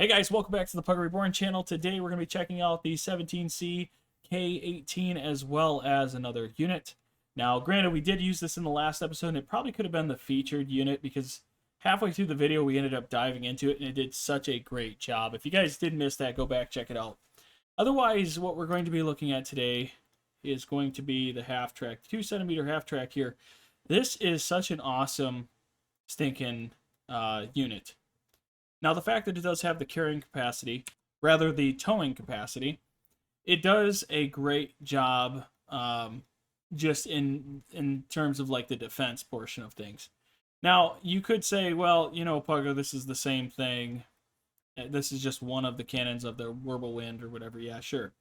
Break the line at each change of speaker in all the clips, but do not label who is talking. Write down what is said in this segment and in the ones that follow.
Hey guys, welcome back to the PuggoReborn channel. Today we're going to be checking out the 17C K18 as well as another unit. Now, granted, we did use this in the last episode, and it probably could have been the featured unit because halfway through the video we ended up diving into it, and it did such a great job. If you guys did miss that, go back, check it out. Otherwise, what we're going to be looking at today is going to be the half track, 2 centimeter half track here. This is such an awesome stinking unit. Now, the fact that it does have the carrying capacity, rather the towing capacity, it does a great job just in terms of like the defense portion of things. Now, you could say, well, you know, Puggo, this is the same thing. This is just one of the cannons of the Whirlwind or whatever. Yeah, sure.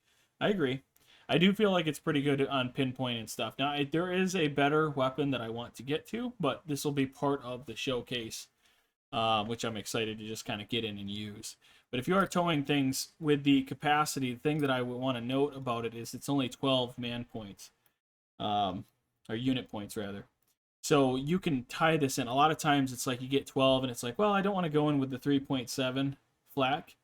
I agree. I do feel like it's pretty good on pinpoint and stuff. Now, there is a better weapon that I want to get to, but this will be part of the showcase. Which I'm excited to just kind of get in and use. But if you are towing things with the capacity, the thing that I would want to note about it is it's only 12 man points, or unit points rather. So you can tie this in. A lot of times it's like you get 12 and it's like, well, I don't want to go in with the 3.7 flak.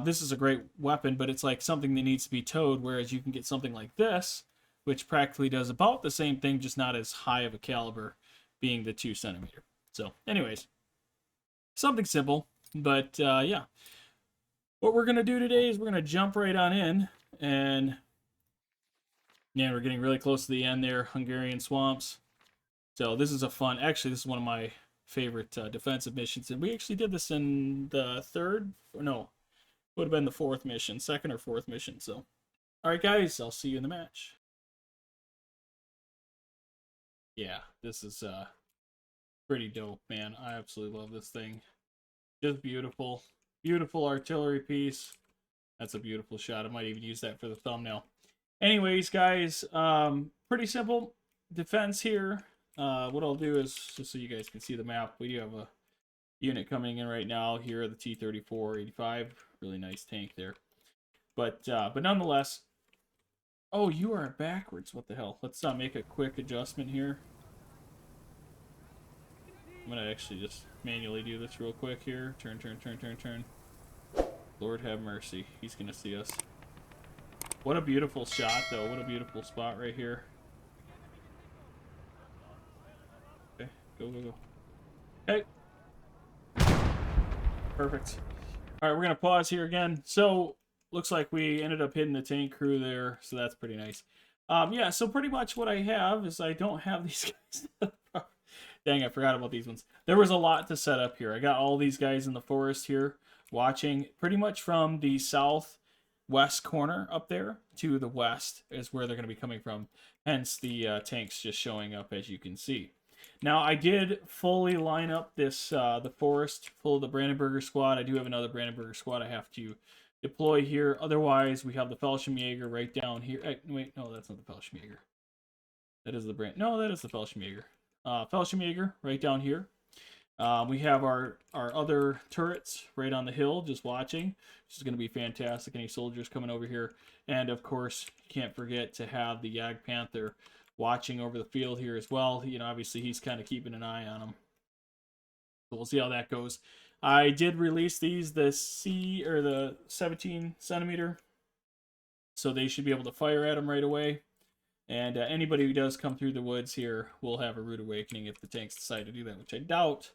This is a great weapon, but it's like something that needs to be towed, whereas you can get something like this, which practically does about the same thing, just not as high of a caliber, being the 2 centimeter. So anyways, something simple, but yeah. What we're going to do today is we're going to jump right on in, and yeah, we're getting really close to the end there, Hungarian swamps. So this is a fun, actually this is one of my favorite defensive missions, and we actually did this in the third, or no, would have been the fourth mission, second or fourth mission. So, alright guys, I'll see you in the match. Yeah, this is pretty dope, man. I absolutely love this thing. Just beautiful. Beautiful artillery piece. That's a beautiful shot. I might even use that for the thumbnail. Anyways, guys, pretty simple defense here. What I'll do is, just so you guys can see the map, we do have a unit coming in right now here, the T-34-85. Really nice tank there. But nonetheless, oh, you are backwards. What the hell? Let's make a quick adjustment here. I'm going to actually just manually do this real quick here. Turn, turn, turn, turn, turn. Lord have mercy. He's going to see us. What a beautiful shot, though. What a beautiful spot right here. Okay, go, go, go. Okay. Perfect. Alright, we're going to pause here again. So, looks like we ended up hitting the tank crew there, so that's pretty nice. Yeah, so pretty much what I have is I don't have these guys. Dang, I forgot about these ones. There was a lot to set up here. I got all these guys in the forest here watching. Pretty much from the southwest corner up there to the west is where they're going to be coming from. Hence the tanks just showing up, as you can see. Now, I did fully line up this the forest full of the Brandenburger squad. I do have another Brandenburger squad I have to deploy here. Otherwise, we have the Fallschirmjäger right down here. Wait, no, that's not the Fallschirmjäger. That is the No, that is the Fallschirmjäger. Fallschirmjäger right down here. We have our other turrets right on the hill just watching. This is going to be fantastic. Any soldiers coming over here. And of course, you can't forget to have the Jagd Panther watching over the field here as well. You know, obviously he's kind of keeping an eye on them. So we'll see how that goes. I did release these, the 17 centimeter. So they should be able to fire at them right away. And anybody who does come through the woods here will have a rude awakening if the tanks decide to do that, which I doubt.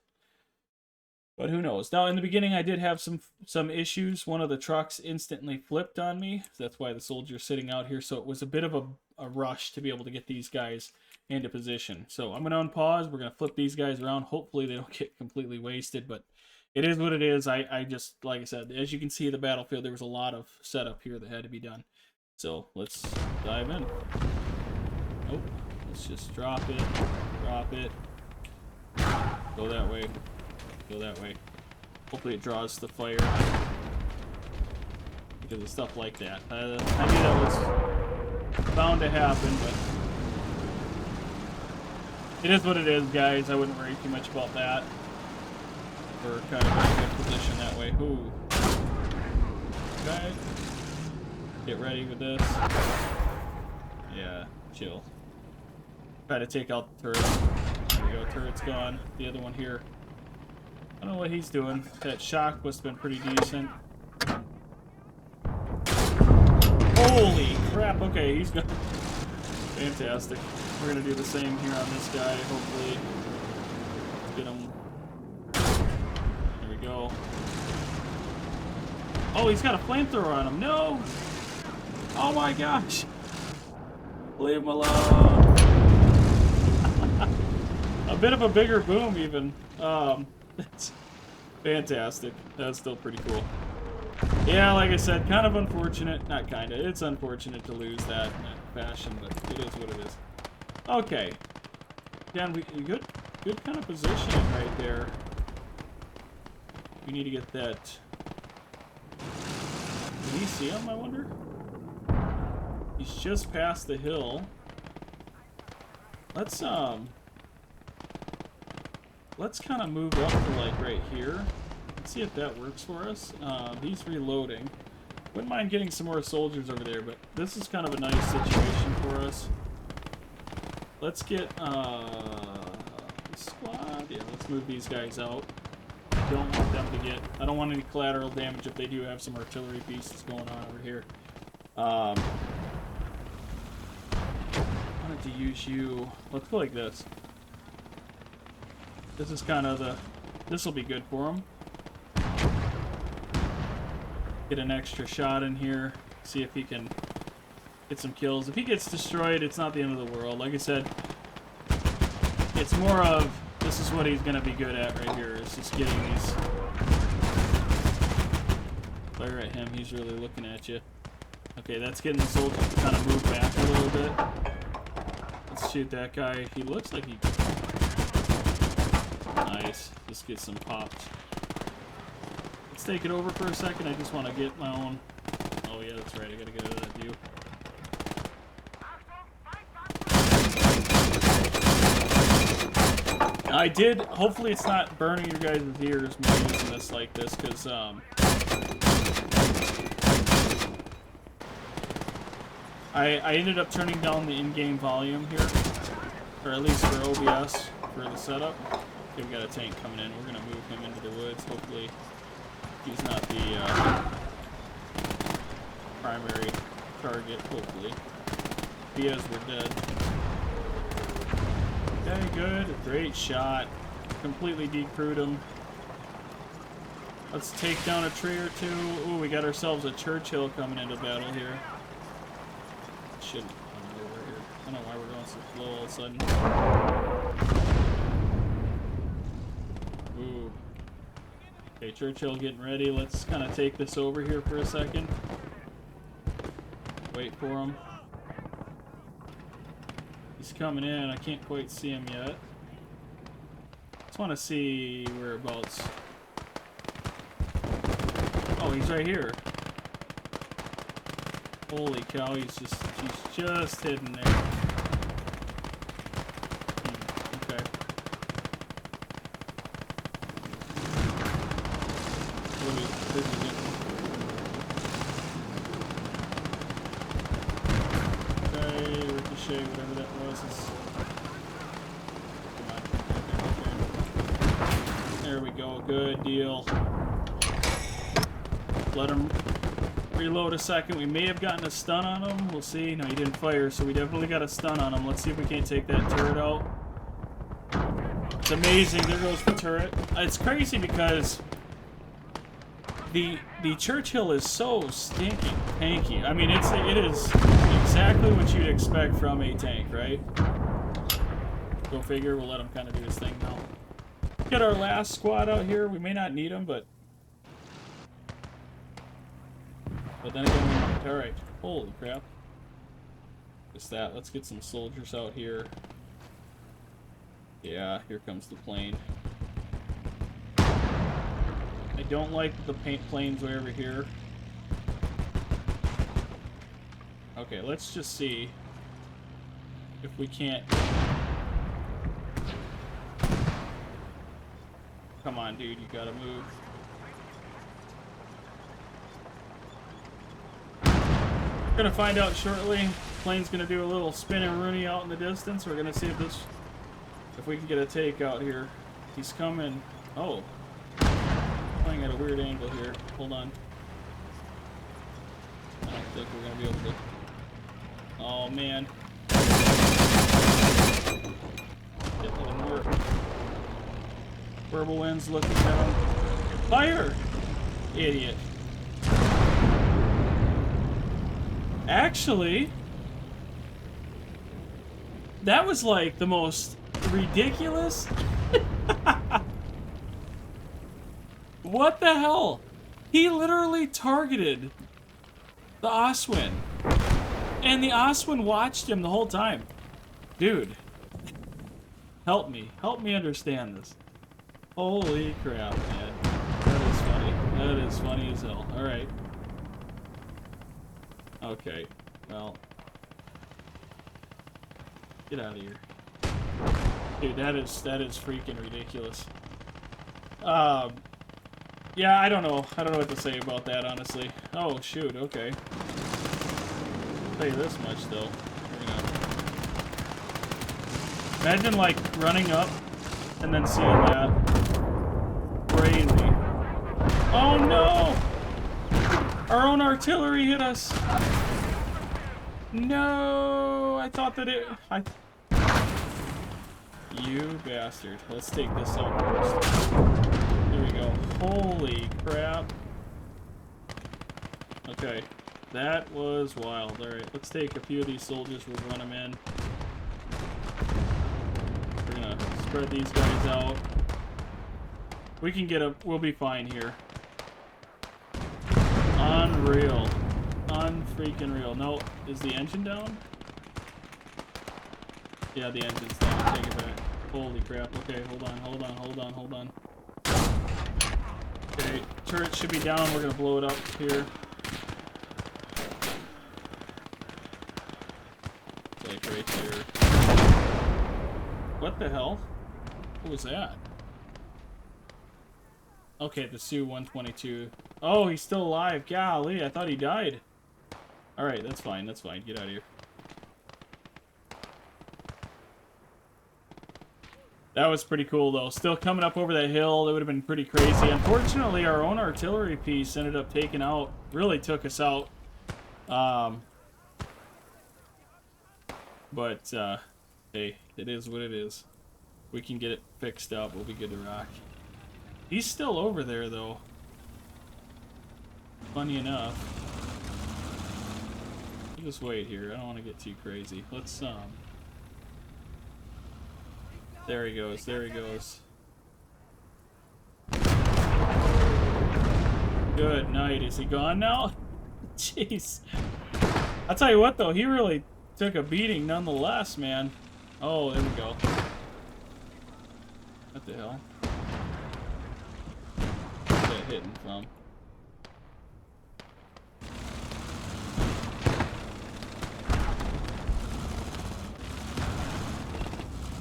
But who knows? Now, in the beginning, I did have some issues. One of the trucks instantly flipped on me. That's why the soldier's sitting out here. So it was a bit of a rush to be able to get these guys into position. So I'm going to unpause. We're going to flip these guys around. Hopefully, they don't get completely wasted. But it is what it is. I just, like I said, as you can see the battlefield, there was a lot of setup here that had to be done. So let's dive in. Nope. Let's just drop it. Drop it. Go that way. Go that way. Hopefully it draws the fire. Because of stuff like that. I knew that was bound to happen, but it is what it is, guys. I wouldn't worry too much about that. We're kind of in a good position that way. Ooh. Okay. Get ready with this. Yeah, chill. Try to take out the turret. There we go, turret's gone. The other one here. I don't know what he's doing. That shock must have been pretty decent. Holy crap, okay, he's got... Fantastic. We're gonna do the same here on this guy, hopefully. Let's get him. There we go. Oh, he's got a flamethrower on him. No! Oh my gosh! Leave him alone! A bit of a bigger boom, even. It's fantastic. That's still pretty cool. Yeah, like I said, kind of unfortunate. Not kinda. It's unfortunate to lose that in that fashion, but it is what it is. Okay. Dan, we good kind of positioning right there. We need to get that. Can he see him, I wonder? He's just past the hill. Let's kind of move up to like right here. Let's see if that works for us. He's reloading. Wouldn't mind getting some more soldiers over there, but this is kind of a nice situation for us. Let's get squad. Yeah, let's move these guys out. Don't want them to get... I don't want any collateral damage if they do have some artillery pieces going on over here. I wanted to use you... Let's go like this. This is kind of the... This will be good for him. Get an extra shot in here. See if he can get some kills. If he gets destroyed, it's not the end of the world. Like I said, it's more of... This is what he's going to be good at right here, is just getting these... Fire at him, he's really looking at you. Okay, that's getting the soldiers to kind of move back a little bit. Let's shoot that guy. He looks like he... Nice. Just get some popped. Let's take it over for a second. I just want to get my own... Oh yeah, that's right. I got to get out of that view. I did, hopefully it's not burning your guys' ears me using this like this, because, I ended up turning down the in-game volume here, or at least for OBS, for the setup. Okay, we got a tank coming in. We're going to move him into the woods. Hopefully he's not the, primary target, hopefully. If he is, we're dead. Okay, good. Great shot. Completely decrewed him. Let's take down a tree or two. Ooh, we got ourselves a Churchill coming into battle here. Shouldn't come over here. I don't know why we're going so slow all of a sudden. Ooh. Okay, Churchill getting ready. Let's kind of take this over here for a second. Wait for him. He's coming in. I can't quite see him yet. Just want to see whereabouts. Oh, he's right here. Holy cow! He's just hidden there. Okay. Okay, ricochet, whatever that was. There we go. Good deal. Let him reload a second. We may have gotten a stun on him. We'll see. No, he didn't fire, so we definitely got a stun on him. Let's see if we can't take that turret out. It's amazing. There goes the turret. It's crazy because the Churchill is so stinking tanky. I mean, it is exactly what you'd expect from a tank, right? Go figure. We'll let him kind of do his thing now. Get our last squad out here. We may not need them, but then again, alright. Holy crap. Just that. Let's get some soldiers out here. Yeah, here comes the plane. I don't like the planes way over here. Okay, let's just see if we can't... Come on, dude, you gotta move. We're gonna find out shortly. Plane's gonna do a little spin and Rooney out in the distance. We're gonna see if we can get a take out here. He's coming. Oh, going at a weird angle here. Hold on. I don't think we're gonna be able to. Oh man. It didn't work. Verbal winds looking down. Fire! Idiot. Actually, that was like the most ridiculous. What the hell? He literally targeted the Oswin. And the Oswin watched him the whole time. Dude. Help me. Help me understand this. Holy crap, man. That is funny. That is funny as hell. Alright. Okay. Well. Get out of here. Dude, that is freaking ridiculous. Yeah, I don't know. I don't know what to say about that, honestly. Oh, shoot, okay. I'll tell you this much, though. Imagine, like, running up and then seeing that. Crazy. Oh, no! Our own artillery hit us! No! I thought that it... You bastard. Let's take this out first. There we go. Holy crap. Okay. That was wild. Alright, let's take a few of these soldiers. We'll run them in. We're gonna spread these guys out. We can get a... We'll be fine here. Unreal. Unfreaking real. No, is the engine down? Yeah, the engine's down. Take it back. Holy crap. Okay, hold on. Okay, turret should be down. We're gonna blow it up here. Like right here. What the hell? What was that? Okay, the Su-122. Oh, he's still alive. Golly, I thought he died. Alright, that's fine. That's fine. Get out of here. That was pretty cool, though. Still coming up over that hill. That would have been pretty crazy. Unfortunately, our own artillery piece ended up taking out... Really took us out. But, hey, it is what it is. We can get it fixed up. We'll be good to rock. He's still over there, though. Funny enough. I'll just wait here. I don't want to get too crazy. Let's, There he goes. There he goes. Good night. Is he gone now? Jeez. I'll tell you what, though. He really took a beating nonetheless, man. Oh, there we go. What the hell? Where's that hitting from?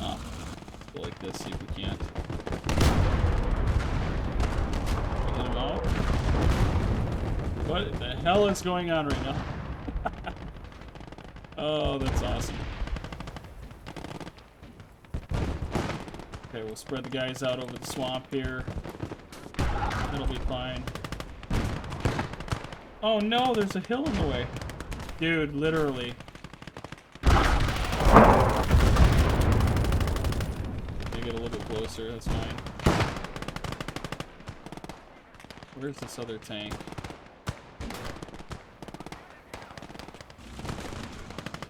Oh. Go like this, see if we can't. Get him out. What the hell is going on right now? Oh, that's awesome. Okay, we'll spread the guys out over the swamp here. It'll be fine. Oh no, there's a hill in the way. Dude, literally. Get a little bit closer, that's fine. Where's this other tank?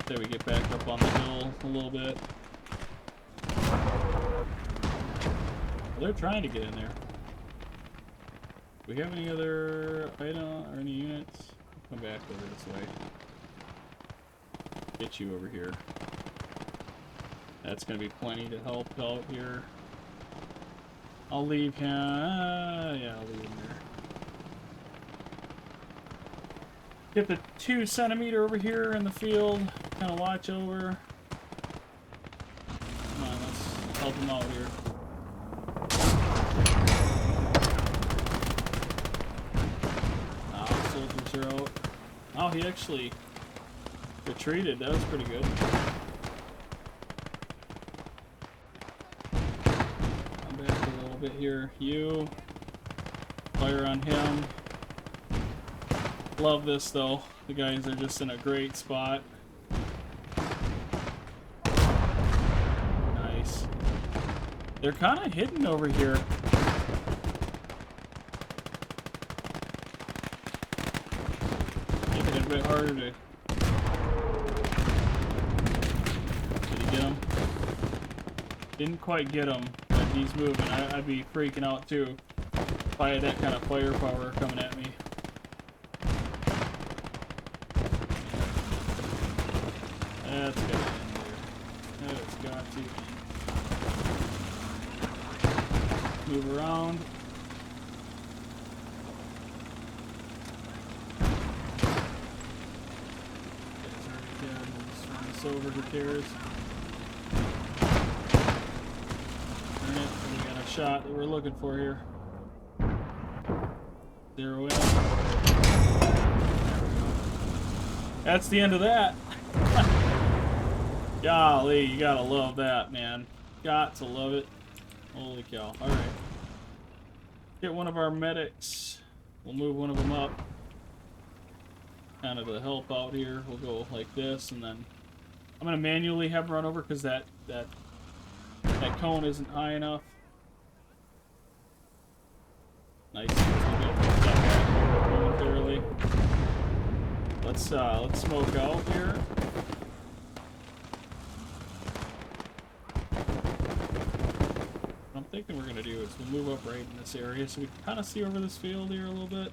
There we get back up on the hill a little bit. They're trying to get in there. Do we have any other item or any units? Come back over this way. Get you over here. That's going to be plenty to help out here. I'll leave him. Yeah, I'll leave him there. Get the 2 centimeter over here in the field. Kind of watch over. Come on, let's help him out here. Ah, soldiers are out. Oh, he actually retreated. That was pretty good. Here, you. fire on him. Love this though. The guys are just in a great spot. Nice. They're kind of hidden over here. Making it a bit harder to... Did he get him? Didn't quite get him, but he's moving. I'd be freaking out too if I had that kind of firepower coming at me. That's got to end there. That's got to end. Move around. That's already dead. We'll just run this over. Who cares? Turn it. We got a shot that we're looking for here. Zero in. That's the end of that. Golly, you gotta love that, man. Got to love it. Holy cow. Alright. Get one of our medics. We'll move one of them up. Kind of to help out here. We'll go like this, and then I'm gonna manually have run over because that cone isn't high enough. Nice. Momentarily. Let's smoke out here. What I'm thinking we're gonna do is we'll move up right in this area so we can kind of see over this field here a little bit.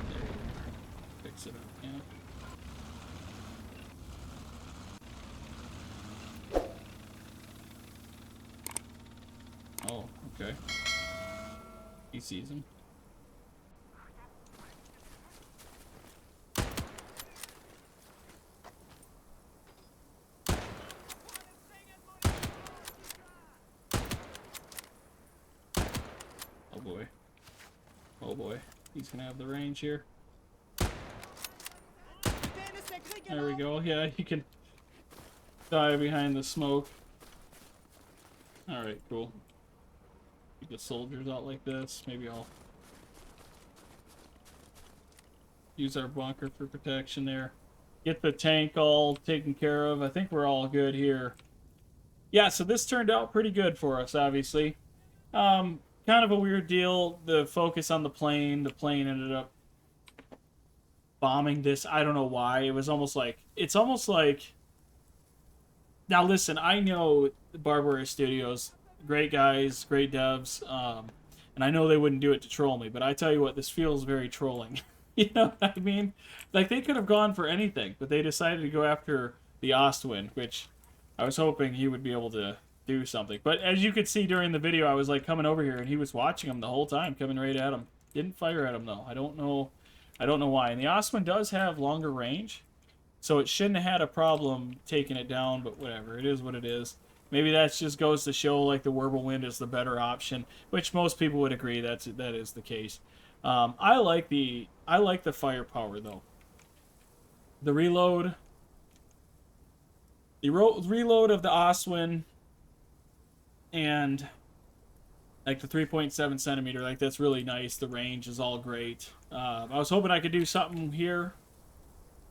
There you are. Fix it up, yeah. Oh, okay. He sees him. Oh boy. Oh boy. He's gonna have the range here. There we go. Yeah, he can die behind the smoke. Alright, cool. Keep the soldiers out like this. Maybe I'll use our bunker for protection there. Get the tank all taken care of. I think we're all good here. Yeah, so this turned out pretty good for us, obviously. Kind of a weird deal. The focus on the plane ended up bombing this. I don't know why. It was almost like... It's almost like... Now listen, I know Barbarous Studios... Great guys, great devs, and I know they wouldn't do it to troll me, but I tell you what, this feels very trolling. You know what I mean? Like, they could have gone for anything, but they decided to go after the Ostwind, which I was hoping he would be able to do something. But as you could see during the video, I was, like, coming over here, and he was watching him the whole time, coming right at him. Didn't fire at him, though. I don't know why. And the Ostwind does have longer range, so it shouldn't have had a problem taking it down, but whatever. It is what it is. Maybe that just goes to show like the Whirlwind is the better option, which most people would agree that is the case. I like the firepower though. The reload of the Ostwind and like the 3.7 centimeter, like that's really nice. The range is all great. I was hoping I could do something here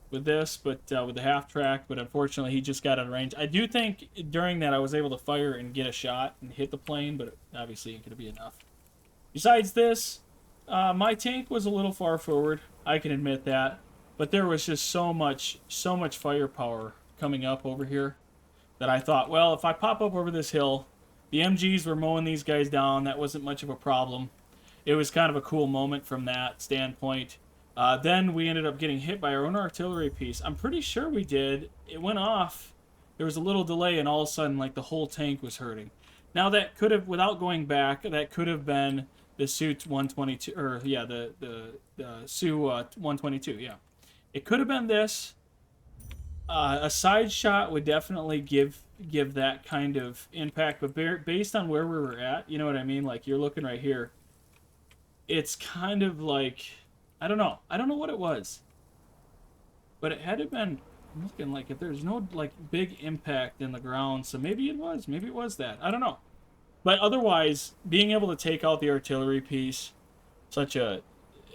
with this, but with the half track, but unfortunately he just got out of range. I do think during that I was able to fire and get a shot and hit the plane, but obviously it ain't gonna be enough. Besides this, my tank was a little far forward, I can admit that, but there was just so much firepower coming up over here that I thought, well, if I pop up over this hill, the MGs were mowing these guys down, that wasn't much of a problem. It was kind of a cool moment from that standpoint. Then we ended up getting hit by our own artillery piece. I'm pretty sure we did. It went off. There was a little delay, and all of a sudden, like, the whole tank was hurting. Now, that could have, without going back, that could have been the Su-122, or, yeah, the Su-122, yeah. It could have been this. A side shot would definitely give that kind of impact, but based on where we were at, you know what I mean? Like, you're looking right here. It's kind of like... I don't know what it was. But it had to have been looking like if there's no like big impact in the ground, so maybe it was that. I don't know. But otherwise, being able to take out the artillery piece, I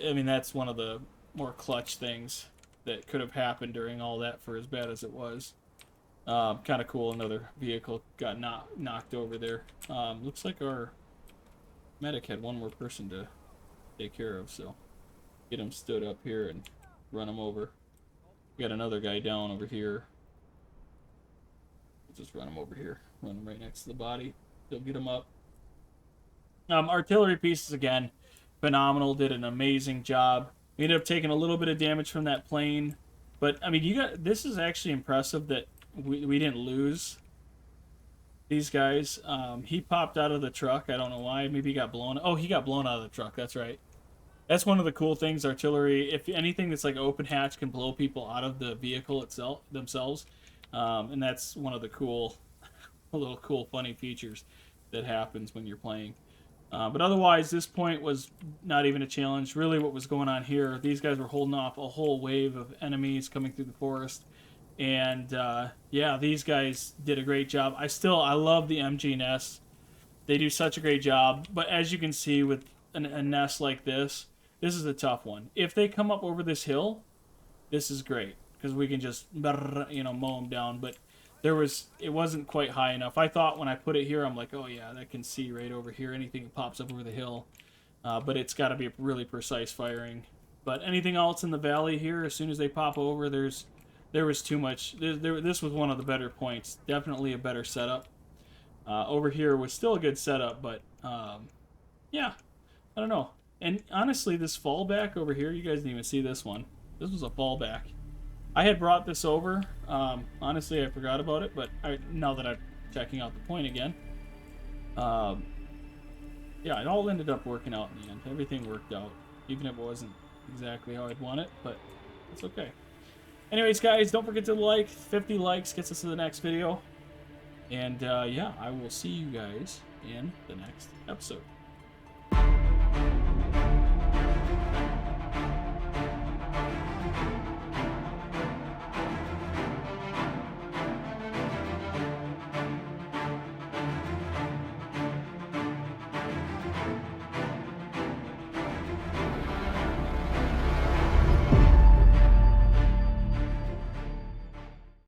mean, that's one of the more clutch things that could have happened during all that for as bad as it was. Kind of cool. Another vehicle got knocked over there. Looks like our medic had one more person to take care of, so get him stood up here and run him over. We got another guy down over here. We'll just run him over here. Run him right next to the body. They'll get him up. Artillery pieces again, phenomenal. Did an amazing job. We ended up taking a little bit of damage from that plane, but I mean, this is actually impressive that we didn't lose these guys. He popped out of the truck. I don't know why. Maybe he got blown. Oh, he got blown out of the truck. That's right. That's one of the cool things. Artillery, if anything that's like open hatch, can blow people out of the vehicle themselves, and that's one of the cool, little cool, funny features that happens when you're playing. But otherwise, this point was not even a challenge. Really, what was going on here, these guys were holding off a whole wave of enemies coming through the forest. And, yeah, these guys did a great job. I love the MG nests. They do such a great job. But as you can see with a nest like this is a tough one. If they come up over this hill, this is great. Because we can just, mow them down. But it wasn't quite high enough. I thought when I put it here, I'm like, oh yeah, that can see right over here. Anything that pops up over the hill. But it's got to be really precise firing. But anything else in the valley here, as soon as they pop over, there was too much. This was one of the better points. Definitely a better setup. Over here was still a good setup, but yeah, I don't know. And honestly, this fallback over here, you guys didn't even see this one. This was a fallback. I had brought this over. Honestly, I forgot about it, but now that I'm checking out the point again, yeah, it all ended up working out in the end. Everything worked out, even if it wasn't exactly how I'd want it, but it's okay. Anyways, guys, don't forget to like. 50 likes gets us to the next video. And, yeah, I will see you guys in the next episode.